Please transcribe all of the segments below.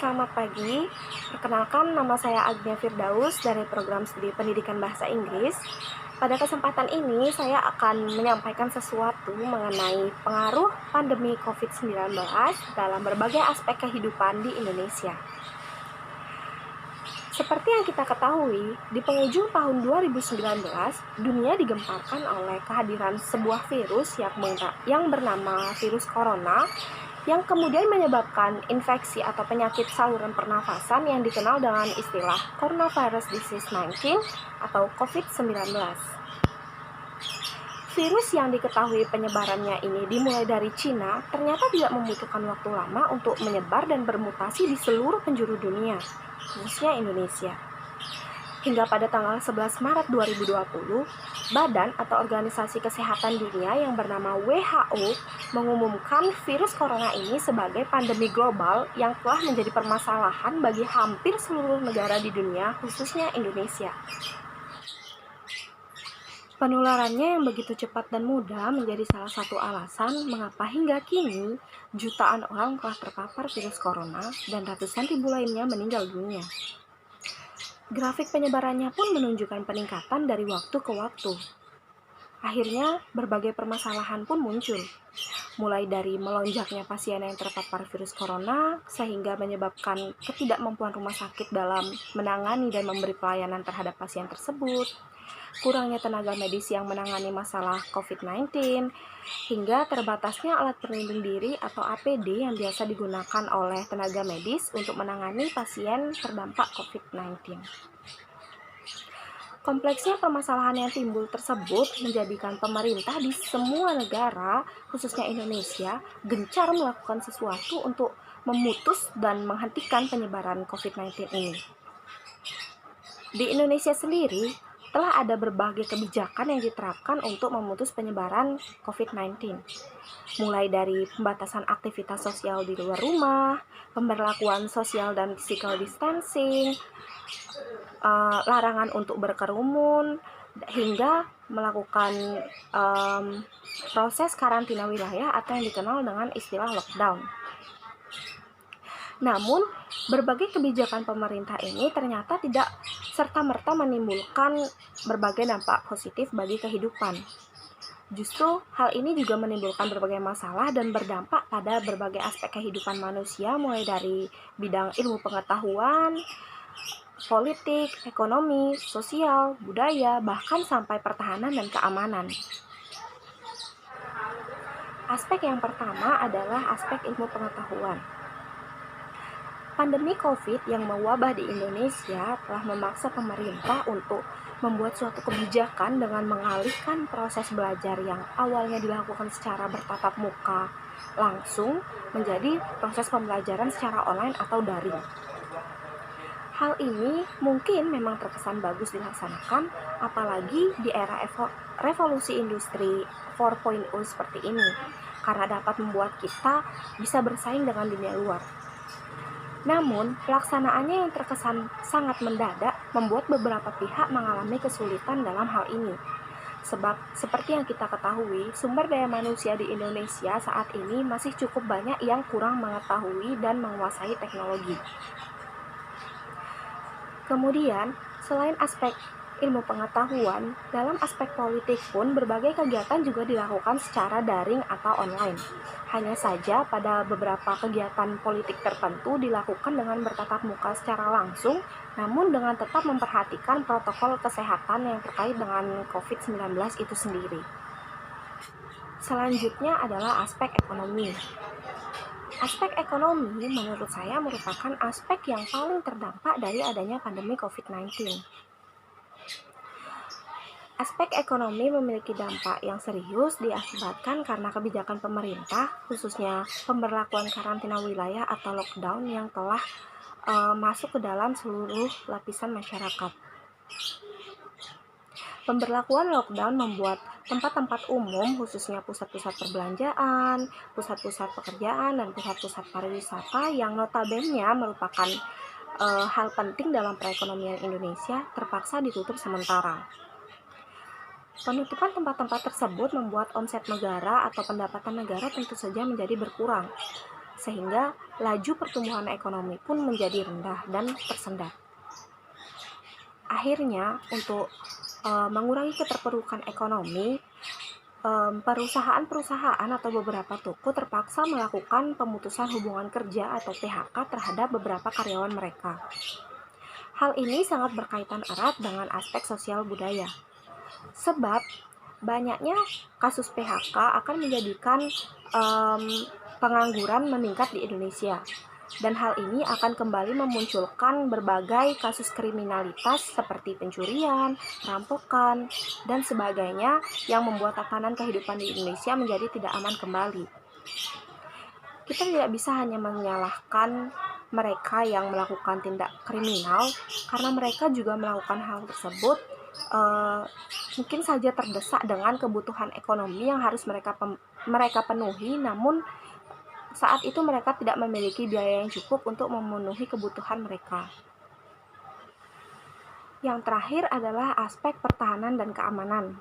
Selamat pagi, perkenalkan nama saya Agnia Firdaus dari program studi pendidikan bahasa Inggris. Pada kesempatan ini saya akan menyampaikan sesuatu mengenai pengaruh pandemi COVID-19 dalam berbagai aspek kehidupan di Indonesia. Seperti yang kita ketahui, di penghujung tahun 2019, dunia digemparkan oleh kehadiran sebuah virus yang bernama virus corona, yang kemudian menyebabkan infeksi atau penyakit saluran pernafasan yang dikenal dengan istilah Coronavirus Disease 19 atau COVID-19. Virus yang diketahui penyebarannya ini dimulai dari Cina ternyata tidak membutuhkan waktu lama untuk menyebar dan bermutasi di seluruh penjuru dunia, khususnya Indonesia. Hingga pada tanggal 11 Maret 2020, Badan atau Organisasi Kesehatan Dunia yang bernama WHO mengumumkan virus corona ini sebagai pandemi global yang telah menjadi permasalahan bagi hampir seluruh negara di dunia, khususnya Indonesia. Penularannya yang begitu cepat dan mudah menjadi salah satu alasan mengapa hingga kini jutaan orang telah terpapar virus corona dan ratusan ribu lainnya meninggal dunia. Grafik penyebarannya pun menunjukkan peningkatan dari waktu ke waktu. Akhirnya, berbagai permasalahan pun muncul, mulai dari melonjaknya pasien yang terpapar virus corona, sehingga menyebabkan ketidakmampuan rumah sakit dalam menangani dan memberi pelayanan terhadap pasien tersebut, kurangnya tenaga medis yang menangani masalah COVID-19, hingga terbatasnya alat pelindung diri atau APD yang biasa digunakan oleh tenaga medis untuk menangani pasien terdampak COVID-19. Kompleksnya permasalahan yang timbul tersebut menjadikan pemerintah di semua negara, khususnya Indonesia, gencar melakukan sesuatu untuk memutus dan menghentikan penyebaran COVID-19 ini. Di Indonesia sendiri, telah ada berbagai kebijakan yang diterapkan untuk memutus penyebaran COVID-19. Mulai dari pembatasan aktivitas sosial di luar rumah, pemberlakuan social dan physical distancing, larangan untuk berkerumun, hingga melakukan proses karantina wilayah atau yang dikenal dengan istilah lockdown. Namun, berbagai kebijakan pemerintah ini ternyata tidak serta-merta menimbulkan berbagai dampak positif bagi kehidupan. Justru hal ini juga menimbulkan berbagai masalah dan berdampak pada berbagai aspek kehidupan manusia, mulai dari bidang ilmu pengetahuan, politik, ekonomi, sosial, budaya, bahkan sampai pertahanan dan keamanan. Aspek yang pertama adalah aspek ilmu pengetahuan. Pandemi COVID yang mewabah di Indonesia telah memaksa pemerintah untuk membuat suatu kebijakan dengan mengalihkan proses belajar yang awalnya dilakukan secara bertatap muka langsung menjadi proses pembelajaran secara online atau daring. Hal ini mungkin memang terkesan bagus dilaksanakan, apalagi di era revolusi industri 4.0 seperti ini, karena dapat membuat kita bisa bersaing dengan dunia luar. Namun, pelaksanaannya yang terkesan sangat mendadak membuat beberapa pihak mengalami kesulitan dalam hal ini. Sebab, seperti yang kita ketahui, sumber daya manusia di Indonesia saat ini masih cukup banyak yang kurang mengetahui dan menguasai teknologi. Kemudian, selain aspek ilmu pengetahuan, dalam aspek politik pun berbagai kegiatan juga dilakukan secara daring atau online. Hanya saja pada beberapa kegiatan politik tertentu dilakukan dengan bertatap muka secara langsung, namun dengan tetap memperhatikan protokol kesehatan yang terkait dengan COVID-19 itu sendiri. Selanjutnya adalah aspek ekonomi. Aspek ekonomi menurut saya merupakan aspek yang paling terdampak dari adanya pandemi COVID-19. Aspek ekonomi memiliki dampak yang serius diakibatkan karena kebijakan pemerintah, khususnya pemberlakuan karantina wilayah atau lockdown yang telah masuk ke dalam seluruh lapisan masyarakat. Pemberlakuan lockdown membuat tempat-tempat umum, khususnya pusat-pusat perbelanjaan, pusat-pusat pekerjaan, dan pusat-pusat pariwisata yang notabene merupakan hal penting dalam perekonomian Indonesia terpaksa ditutup sementara. Penutupan tempat-tempat tersebut membuat omset negara atau pendapatan negara tentu saja menjadi berkurang. sehingga laju pertumbuhan ekonomi pun menjadi rendah dan tersendat. Akhirnya, untuk mengurangi keterpurukan ekonomi, perusahaan-perusahaan atau beberapa toko terpaksa melakukan pemutusan hubungan kerja atau PHK terhadap beberapa karyawan mereka. Hal ini sangat berkaitan erat dengan aspek sosial budaya, sebab banyaknya kasus PHK akan menjadikan pengangguran meningkat di Indonesia. Dan hal ini akan kembali memunculkan berbagai kasus kriminalitas seperti pencurian, perampokan, dan sebagainya yang membuat tatanan kehidupan di Indonesia menjadi tidak aman kembali. Kita tidak bisa hanya menyalahkan mereka yang melakukan tindak kriminal, karena mereka juga melakukan hal tersebut mungkin saja terdesak dengan kebutuhan ekonomi yang harus mereka penuhi, namun saat itu mereka tidak memiliki biaya yang cukup untuk memenuhi kebutuhan mereka. Yang terakhir adalah aspek pertahanan dan keamanan.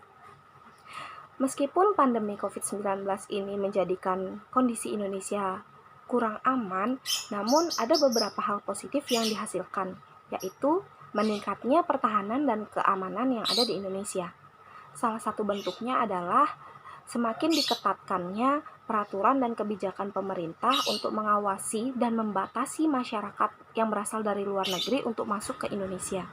Meskipun pandemi COVID-19 ini menjadikan kondisi Indonesia kurang aman, namun ada beberapa hal positif yang dihasilkan, yaitu meningkatnya pertahanan dan keamanan yang ada di Indonesia. Salah satu bentuknya adalah semakin diketatkannya peraturan dan kebijakan pemerintah untuk mengawasi dan membatasi masyarakat yang berasal dari luar negeri untuk masuk ke Indonesia.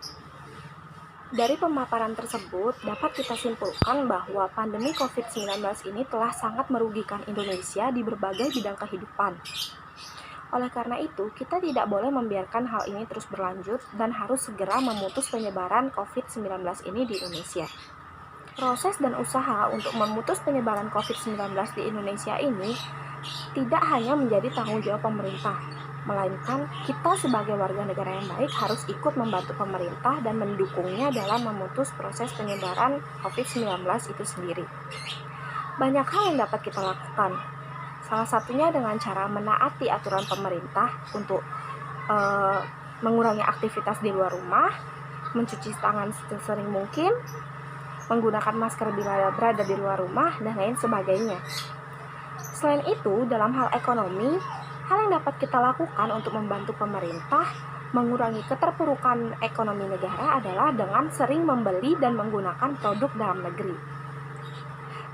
Dari pemaparan tersebut, dapat kita simpulkan bahwa pandemi COVID-19 ini telah sangat merugikan Indonesia di berbagai bidang kehidupan. Oleh karena itu, kita tidak boleh membiarkan hal ini terus berlanjut dan harus segera memutus penyebaran COVID-19 ini di Indonesia. Proses dan usaha untuk memutus penyebaran COVID-19 di Indonesia ini tidak hanya menjadi tanggung jawab pemerintah, melainkan kita sebagai warga negara yang baik harus ikut membantu pemerintah dan mendukungnya dalam memutus proses penyebaran COVID-19 itu sendiri. Banyak hal yang dapat kita lakukan, salah satunya dengan cara menaati aturan pemerintah untuk mengurangi aktivitas di luar rumah, mencuci tangan sesering mungkin, menggunakan masker bila berada di luar rumah, dan lain sebagainya. Selain itu, dalam hal ekonomi, hal yang dapat kita lakukan untuk membantu pemerintah mengurangi keterpurukan ekonomi negara adalah dengan sering membeli dan menggunakan produk dalam negeri.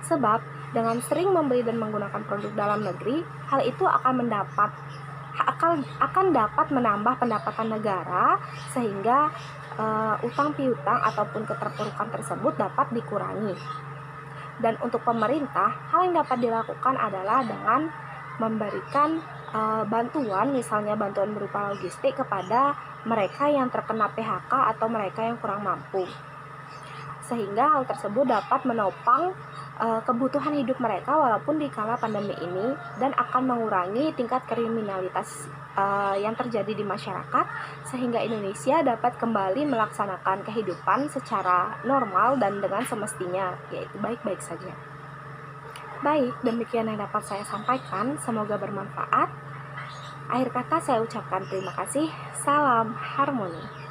Sebab, dengan sering membeli dan menggunakan produk dalam negeri, hal itu akan dapat menambah pendapatan negara, sehingga utang piutang ataupun keterpurukan tersebut dapat dikurangi. Dan untuk pemerintah, hal yang dapat dilakukan adalah dengan memberikan bantuan, misalnya bantuan berupa logistik kepada mereka yang terkena PHK atau mereka yang kurang mampu, sehingga hal tersebut dapat menopang kebutuhan hidup mereka walaupun di kala pandemi ini, dan akan mengurangi tingkat kriminalitas yang terjadi di masyarakat, sehingga Indonesia dapat kembali melaksanakan kehidupan secara normal dan dengan semestinya, yaitu baik-baik saja. Baik, demikian yang dapat saya sampaikan, semoga bermanfaat. Akhir kata saya ucapkan terima kasih. Salam harmoni.